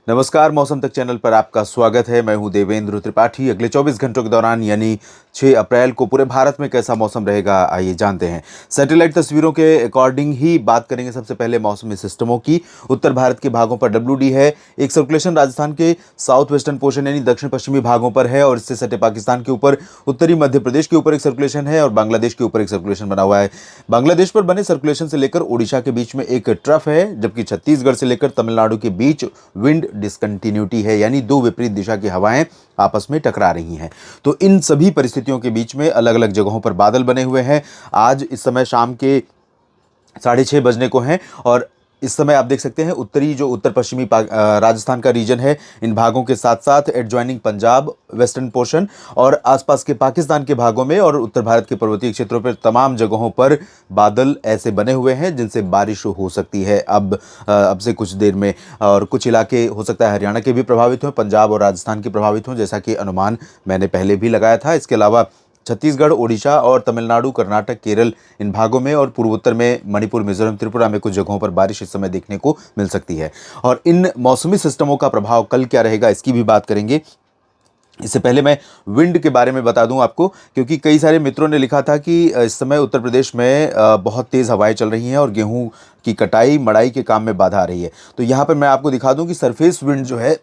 नमस्कार, मौसम तक चैनल पर आपका स्वागत है। मैं हूं देवेंद्र त्रिपाठी। अगले 24 घंटों के दौरान यानी 6 अप्रैल को पूरे भारत में कैसा मौसम रहेगा, आइए जानते हैं। सैटेलाइट तस्वीरों के अकॉर्डिंग ही बात करेंगे सबसे पहले मौसमी सिस्टमों की। उत्तर भारत के भागों पर WD है। एक सर्कुलेशन राजस्थान के साउथ वेस्टर्न पोर्शन यानी दक्षिण पश्चिमी भागों पर है और इससे सटे पाकिस्तान के ऊपर उत्तरी मध्य प्रदेश के ऊपर एक सर्कुलेशन है और बांग्लादेश के ऊपर एक सर्कुलेशन बना हुआ है। बांग्लादेश पर बने सर्कुलेशन से लेकर उड़ीसा के बीच में एक ट्रफ है, जबकि छत्तीसगढ़ से लेकर तमिलनाडु के बीच विंड डिसकंटिन्यूटी है, यानी दो विपरीत दिशा की हवाएं आपस में टकरा रही हैं। तो इन सभी परिस्थितियों के बीच में अलग अलग जगहों पर बादल बने हुए हैं। आज इस समय शाम के 6:30 बजने को हैं और इस समय आप देख सकते हैं उत्तरी जो उत्तर पश्चिमी राजस्थान का रीजन है, इन भागों के साथ साथ एडजॉइनिंग पंजाब वेस्टर्न पोर्शन और आसपास के पाकिस्तान के भागों में और उत्तर भारत के पर्वतीय क्षेत्रों पर तमाम जगहों पर बादल ऐसे बने हुए हैं जिनसे बारिश हो सकती है अब से कुछ देर में। और कुछ इलाके हो सकता है हरियाणा के भी प्रभावित हों, पंजाब और राजस्थान के प्रभावित हों, जैसा कि अनुमान मैंने पहले भी लगाया था। इसके अलावा छत्तीसगढ़, ओडिशा और तमिलनाडु, कर्नाटक, केरल इन भागों में और पूर्वोत्तर में मणिपुर, मिजोरम, त्रिपुरा में कुछ जगहों पर बारिश इस समय देखने को मिल सकती है। और इन मौसमी सिस्टमों का प्रभाव कल क्या रहेगा, इसकी भी बात करेंगे। इससे पहले मैं विंड के बारे में बता दूं आपको, क्योंकि कई सारे मित्रों ने लिखा था कि इस समय उत्तर प्रदेश में बहुत तेज़ हवाएं चल रही हैं और गेहूं की कटाई मड़ाई के काम में बाधा आ रही है। तो यहाँ पर मैं आपको दिखा दूं कि सरफेस विंड जो है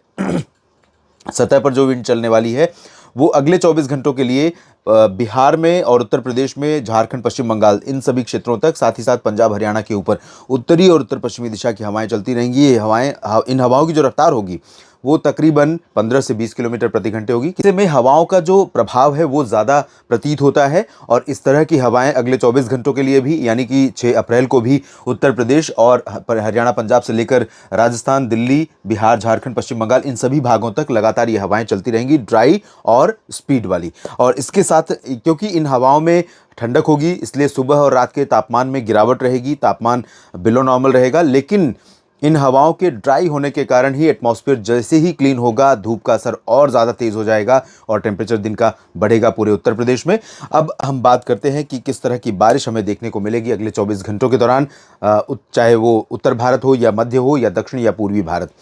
सतह पर जो विंड चलने वाली है वो अगले 24 घंटों के लिए बिहार में और उत्तर प्रदेश में, झारखंड, पश्चिम बंगाल इन सभी क्षेत्रों तक, साथ ही साथ पंजाब, हरियाणा के ऊपर उत्तरी और उत्तर पश्चिमी दिशा की हवाएं चलती रहेंगी। ये हवाएं, इन हवाओं की जो रफ्तार होगी वो तकरीबन 15 से 20 किलोमीटर प्रति घंटे होगी। इससे में हवाओं का जो प्रभाव है वो ज़्यादा प्रतीत होता है और इस तरह की हवाएं अगले 24 घंटों के लिए भी, यानी कि 6 अप्रैल को भी उत्तर प्रदेश और हरियाणा, पंजाब से लेकर राजस्थान, दिल्ली, बिहार, झारखंड, पश्चिम बंगाल इन सभी भागों तक लगातार ये हवाएं चलती रहेंगी, ड्राई और स्पीड वाली। और इसके साथ क्योंकि इन हवाओं में ठंडक होगी, इसलिए सुबह और रात के तापमान में गिरावट रहेगी, तापमान बिलो नॉर्मल रहेगा। लेकिन इन हवाओं के ड्राई होने के कारण ही एटमॉस्फेयर जैसे ही क्लीन होगा, धूप का असर और ज़्यादा तेज़ हो जाएगा और टेम्परेचर दिन का बढ़ेगा पूरे उत्तर प्रदेश में। अब हम बात करते हैं कि किस तरह की बारिश हमें देखने को मिलेगी अगले 24 घंटों के दौरान, चाहे वो उत्तर भारत हो या मध्य हो या दक्षिण या पूर्वी भारत।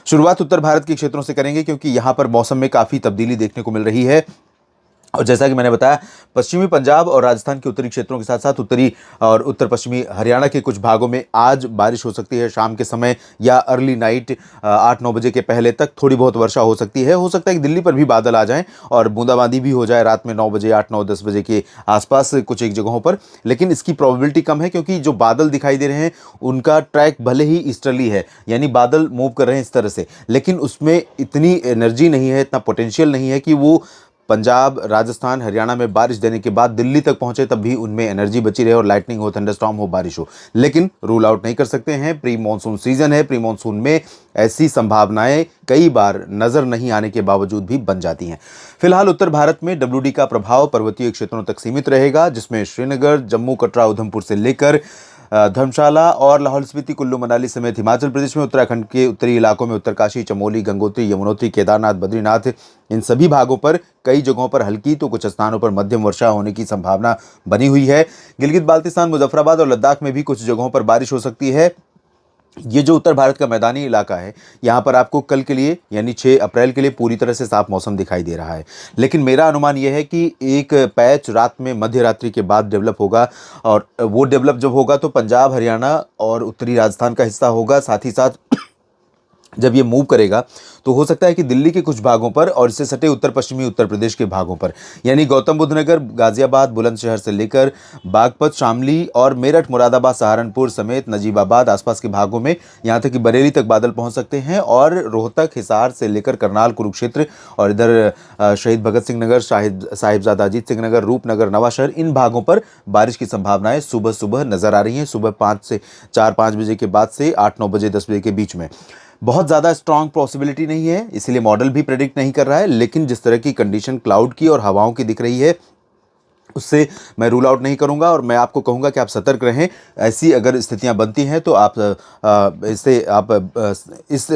शुरुआत उत्तर भारत के क्षेत्रों से करेंगे क्योंकि यहाँ पर मौसम में काफ़ी तब्दीली देखने को मिल रही है। और जैसा कि मैंने बताया, पश्चिमी पंजाब और राजस्थान के उत्तरी क्षेत्रों के साथ साथ उत्तरी और उत्तर पश्चिमी हरियाणा के कुछ भागों में आज बारिश हो सकती है शाम के समय या अर्ली नाइट 8-9 बजे के पहले तक थोड़ी बहुत वर्षा हो सकती है। हो सकता है कि दिल्ली पर भी बादल आ जाएं और बूंदाबांदी भी हो जाए रात में 9 बजे, 8-9-10 बजे के आसपास कुछ एक जगहों पर, लेकिन इसकी प्रोबेबिलिटी कम है क्योंकि जो बादल दिखाई दे रहे हैं उनका ट्रैक भले ही ईस्टर्ली है, यानी बादल मूव कर रहे हैं इस तरह से, लेकिन उसमें इतनी एनर्जी नहीं है, इतना पोटेंशियल नहीं है कि वो पंजाब, राजस्थान, हरियाणा में बारिश देने के बाद दिल्ली तक पहुंचे तब भी उनमें एनर्जी बची रहे और लाइटनिंग हो, थंडरस्टॉर्म हो, बारिश हो। लेकिन रूल आउट नहीं कर सकते हैं, प्री मॉनसून सीजन है, प्री मॉनसून में ऐसी संभावनाएं कई बार नजर नहीं आने के बावजूद भी बन जाती हैं। फिलहाल उत्तर भारत में WD का प्रभाव पर्वतीय क्षेत्रों तक सीमित रहेगा, जिसमें श्रीनगर, जम्मू, कटरा, उधमपुर से लेकर धर्मशाला और लाहौल स्पीति, कुल्लू मनाली समेत हिमाचल प्रदेश में, उत्तराखंड के उत्तरी इलाकों में, उत्तरकाशी, चमोली, गंगोत्री, यमुनोत्री, केदारनाथ, बद्रीनाथ इन सभी भागों पर कई जगहों पर हल्की तो कुछ स्थानों पर मध्यम वर्षा होने की संभावना बनी हुई है। गिलगित बाल्तिस्तान, मुजफ्फराबाद और लद्दाख में भी कुछ जगहों पर बारिश हो सकती है। ये जो उत्तर भारत का मैदानी इलाका है, यहाँ पर आपको कल के लिए यानी 6 अप्रैल के लिए पूरी तरह से साफ मौसम दिखाई दे रहा है। लेकिन मेरा अनुमान यह है कि एक पैच रात में मध्य रात्रि के बाद डेवलप होगा और वो डेवलप जब होगा तो पंजाब, हरियाणा और उत्तरी राजस्थान का हिस्सा होगा। साथ ही साथ जब ये मूव करेगा तो हो सकता है कि दिल्ली के कुछ भागों पर और इससे सटे उत्तर पश्चिमी उत्तर प्रदेश के भागों पर, यानी गौतम बुद्ध नगर, गाजियाबाद, बुलंदशहर से लेकर बागपत, शामली और मेरठ, मुरादाबाद, सहारनपुर समेत नजीबाबाद आसपास के भागों में, यहाँ तक कि बरेली तक बादल पहुँच सकते हैं। और रोहतक, हिसार से लेकर करनाल, कुरुक्षेत्र और इधर शहीद भगत सिंह नगर, साहिबजादा अजीत सिंह नगर, रूपनगर, नवाशहर इन भागों पर बारिश की संभावनाएं सुबह सुबह नजर आ रही हैं। सुबह 4-5 बजे के बाद से 8-9 बजे, 10 बजे के बीच में बहुत ज़्यादा स्ट्रांग पॉसिबिलिटी नहीं है, इसलिए मॉडल भी प्रेडिक्ट नहीं कर रहा है। लेकिन जिस तरह की कंडीशन क्लाउड की और हवाओं की दिख रही है उससे मैं रूल आउट नहीं करूंगा और मैं आपको कहूंगा कि आप सतर्क रहें। ऐसी अगर स्थितियां बनती हैं तो आप इस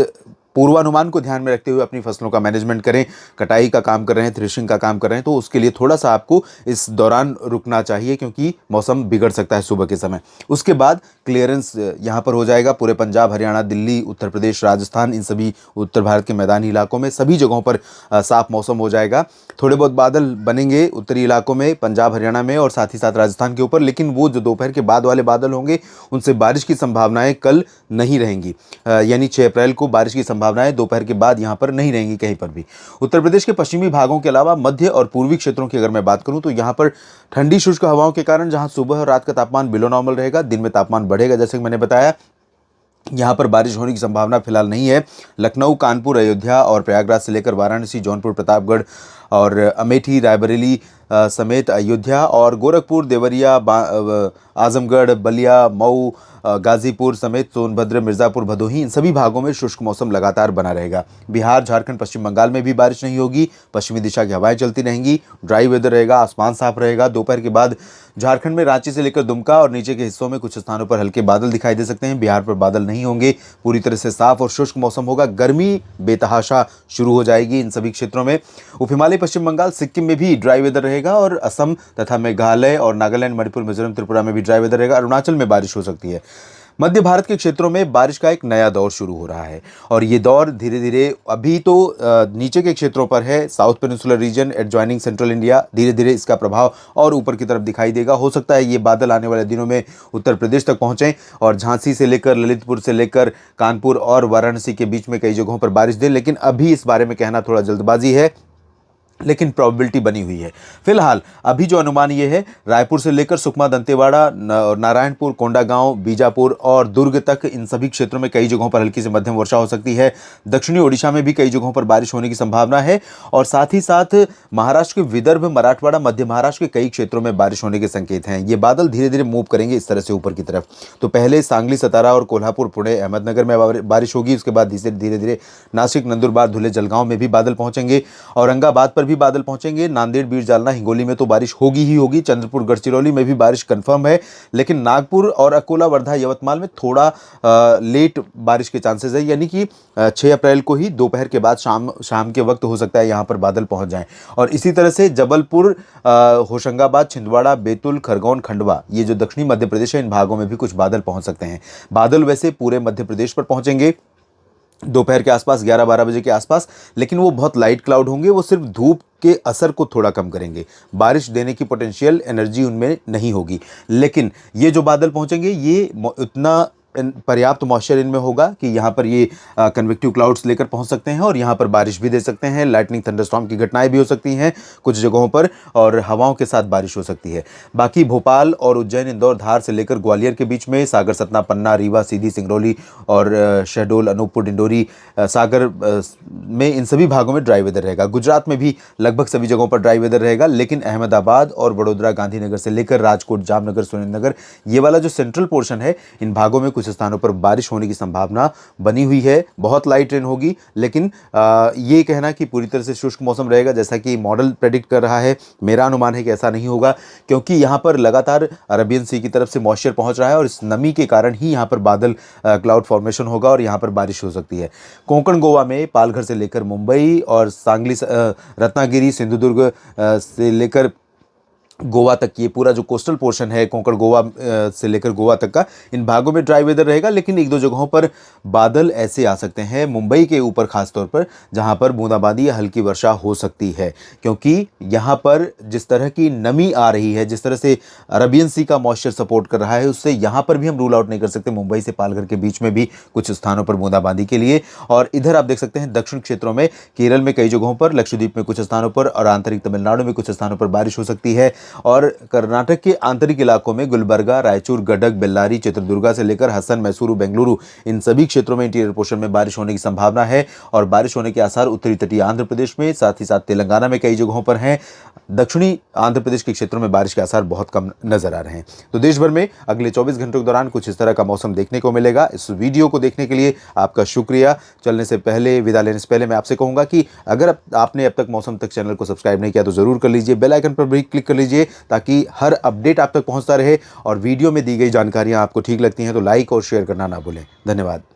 पूर्वानुमान को ध्यान में रखते हुए अपनी फसलों का मैनेजमेंट करें। कटाई का काम कर रहे हैं, थ्रेशिंग का काम कर रहे हैं, तो उसके लिए थोड़ा सा आपको इस दौरान रुकना चाहिए, क्योंकि मौसम बिगड़ सकता है सुबह के समय। उसके बाद क्लियरेंस यहाँ पर हो जाएगा। पूरे पंजाब, हरियाणा, दिल्ली, उत्तर प्रदेश, राजस्थान, इन सभी उत्तर भारत के मैदानी इलाकों में सभी जगहों पर साफ मौसम हो जाएगा। थोड़े बहुत बादल बनेंगे उत्तरी इलाकों में, पंजाब, हरियाणा में, और साथ ही साथ राजस्थान के ऊपर, लेकिन वो जो दोपहर के बाद वाले बादल होंगे उनसे बारिश की संभावनाएं कल नहीं रहेंगी। यानी 6 अप्रैल को बारिश की संभावनाएं दोपहर के बाद यहां पर नहीं रहेंगी कहीं पर भी। उत्तर प्रदेश के पश्चिमी भागों के अलावा मध्य और पूर्वी क्षेत्रों की अगर मैं बात करूं तो यहां पर ठंडी शुष्क हवाओं के कारण जहां सुबह और रात का तापमान बिलो नॉर्मल रहेगा, दिन में तापमान बढ़ेगा। जैसे कि मैंने बताया, यहाँ पर बारिश होने की संभावना फिलहाल नहीं है। लखनऊ, कानपुर, अयोध्या और प्रयागराज से लेकर वाराणसी, जौनपुर, प्रतापगढ़ और अमेठी, रायबरेली समेत अयोध्या और गोरखपुर, देवरिया, आजमगढ़, बलिया, मऊ, गाजीपुर समेत सोनभद्र, मिर्ज़ापुर, भदोही, इन सभी भागों में शुष्क मौसम लगातार बना रहेगा। बिहार, झारखंड, पश्चिम बंगाल में भी बारिश नहीं होगी। पश्चिमी दिशा की हवाएं चलती रहेंगी। ड्राई वेदर रहेगा, आसमान साफ रहेगा। दोपहर के बाद झारखंड में रांची से लेकर दुमका और नीचे के हिस्सों में कुछ स्थानों पर हल्के बादल दिखाई दे सकते हैं। बिहार पर बादल नहीं होंगे। पूरी तरह से साफ और शुष्क मौसम होगा। गर्मी बेतहाशा शुरू हो जाएगी इन सभी क्षेत्रों में। उप हिमालय, पश्चिम बंगाल, सिक्किम में भी ड्राई वेदर रहेगा और असम तथा मेघालय और नागालैंड, मणिपुर, मिजोरम, त्रिपुरा में भी ड्राई वेदर रहेगा। अरुणाचल में बारिश हो सकती है। मध्य भारत के क्षेत्रों में बारिश का एक नया दौर शुरू हो रहा है और ये दौर धीरे धीरे अभी तो नीचे के क्षेत्रों पर है। South peninsular reason adjoining central India, धीरे धीरे इसका प्रभाव और ऊपर की तरफ दिखाई देगा। हो सकता है ये बादल आने वाले दिनों में उत्तर प्रदेश तक पहुंचें और झांसी से लेकर, ललितपुर से लेकर कानपुर और वाराणसी के बीच में कई जगहों पर बारिश दे, लेकिन अभी इस बारे में कहना थोड़ा जल्दबाजी है, लेकिन प्रोबेबिलिटी बनी हुई है। फिलहाल अभी जो अनुमान ये है, रायपुर से लेकर सुकमा, दंतेवाड़ा, नारायणपुर, कोंडागांव, बीजापुर और दुर्ग तक, इन सभी क्षेत्रों में कई जगहों पर हल्की से मध्यम वर्षा हो सकती है। दक्षिणी ओडिशा में भी कई जगहों पर बारिश होने की संभावना है और साथ ही साथ महाराष्ट्र के विदर्भ, मराठवाड़ा, मध्य महाराष्ट्र के कई क्षेत्रों में बारिश होने के संकेत हैं। ये बादल धीरे धीरे मूव करेंगे इस तरह से ऊपर की तरफ। तो पहले सांगली, सतारा और कोल्हापुर, पुणे, अहमदनगर में बारिश होगी। उसके बाद धीरे धीरे नासिक, नंदुरबार, धुले, जलगांव में भी बादल पहुंचेंगे। औरंगाबाद पर भी बादल पहुंचेंगे। नांदेड़, बीड़, जालना, हिंगोली में तो बारिश होगी ही होगी। चंद्रपुर, गढ़चिरौली में भी बारिश कंफर्म है, लेकिन नागपुर और अकोला, वर्धा, यवतमाल में थोड़ा लेट बारिश के चांसेस है, यानी कि 6 अप्रैल को ही दोपहर के बाद शाम के वक्त हो सकता है यहां पर बादल पहुंच जाएं। और इसी तरह से जबलपुर, होशंगाबाद, छिंदवाड़ा, बैतूल, खरगोन, खंडवा, ये जो दक्षिणी मध्य प्रदेश है, इन भागों में भी कुछ बादल पहुंच सकते हैं। बादल वैसे पूरे मध्य प्रदेश पर पहुंचेंगे दोपहर के आसपास, 11-12 बजे के आसपास, लेकिन वो बहुत लाइट क्लाउड होंगे। वो सिर्फ धूप के असर को थोड़ा कम करेंगे। बारिश देने की पोटेंशियल एनर्जी उनमें नहीं होगी, लेकिन ये जो बादल पहुंचेंगे ये उतना पर्याप्त मॉइस्चर इनमें होगा कि यहाँ पर ये कन्वेक्टिव क्लाउड्स लेकर पहुँच सकते हैं और यहाँ पर बारिश भी दे सकते हैं। लाइटनिंग, थंडरस्टॉर्म की घटनाएं भी हो सकती हैं कुछ जगहों पर और हवाओं के साथ बारिश हो सकती है। बाकी भोपाल और उज्जैन, इंदौर, धार से लेकर ग्वालियर के बीच में, सागर, सतना, पन्ना, रीवा, सीधी, सिंगरौली और शहडोल, अनूपपुर, डिंडोरी, सागर में, इन सभी भागों में ड्राई वेदर रहेगा। गुजरात में भी लगभग सभी जगहों पर ड्राई वेदर रहेगा, लेकिन अहमदाबाद और वडोदरा, गांधीनगर से लेकर राजकोट, जामनगर, सुरेंद्रनगर, ये वाला जो सेंट्रल पोर्शन है, इन भागों में कुछ स्थानों पर बारिश होने की संभावना बनी हुई है। बहुत लाइट रेन होगी, लेकिन ये कहना कि पूरी तरह से शुष्क मौसम रहेगा जैसा कि मॉडल प्रेडिक्ट कर रहा है, मेरा अनुमान है कि ऐसा नहीं होगा, क्योंकि यहाँ पर लगातार अरबियन सी की तरफ से मॉइस्चर पहुंच रहा है और इस नमी के कारण ही यहाँ पर बादल क्लाउड फॉर्मेशन होगा और यहाँ पर बारिश हो सकती है। कोंकण, गोवा में पालघर से लेकर मुंबई और सांगली, रत्नागिरी, सिंधुदुर्ग से लेकर गोवा तक, ये पूरा जो कोस्टल पोर्शन है कोंकण, गोवा से लेकर गोवा तक का, इन भागों में ड्राई वेदर रहेगा, लेकिन एक दो जगहों पर बादल ऐसे आ सकते हैं मुंबई के ऊपर खासतौर पर, जहां पर बूंदाबांदी या हल्की वर्षा हो सकती है, क्योंकि यहां पर जिस तरह की नमी आ रही है, जिस तरह से अरबियन सी का मॉइस्चर सपोर्ट कर रहा है, उससे यहां पर भी हम रूल आउट नहीं कर सकते मुंबई से पालघर के बीच में भी कुछ स्थानों पर बूंदाबांदी के लिए। और इधर आप देख सकते हैं दक्षिण क्षेत्रों में, केरल में कई जगहों पर, लक्षद्वीप में कुछ स्थानों पर और आंतरिक तमिलनाडु में कुछ स्थानों पर बारिश हो सकती है। और कर्नाटक के आंतरिक इलाकों में गुलबर्गा, रायचूर, गडक, बेल्लारी, चित्रदुर्गा से लेकर हसन, मैसूरू, बेंगलुरु, इन सभी क्षेत्रों में इंटीरियर पोर्शन में बारिश होने की संभावना है और बारिश होने के आसार उत्तरी तटीय आंध्र प्रदेश में, साथ ही साथ तेलंगाना में कई जगहों पर हैं। दक्षिणी आंध्र प्रदेश के क्षेत्रों में बारिश के आसार बहुत कम नजर आ रहे हैं। तो देश भर में अगले 24 घंटों के दौरान कुछ इस तरह का मौसम देखने को मिलेगा। इस वीडियो को देखने के लिए आपका शुक्रिया। चलने से पहले, विदा लेने से पहले मैं आपसे कहूंगा कि अगर आपने अब तक मौसम तक चैनल को सब्सक्राइब नहीं किया तो जरूर कर लीजिए, बेल आइकन पर भी क्लिक कर लीजिए ताकि हर अपडेट आप तक पहुंचता रहे। और वीडियो में दी गई जानकारियां आपको ठीक लगती हैं तो लाइक और शेयर करना ना भूलें। धन्यवाद।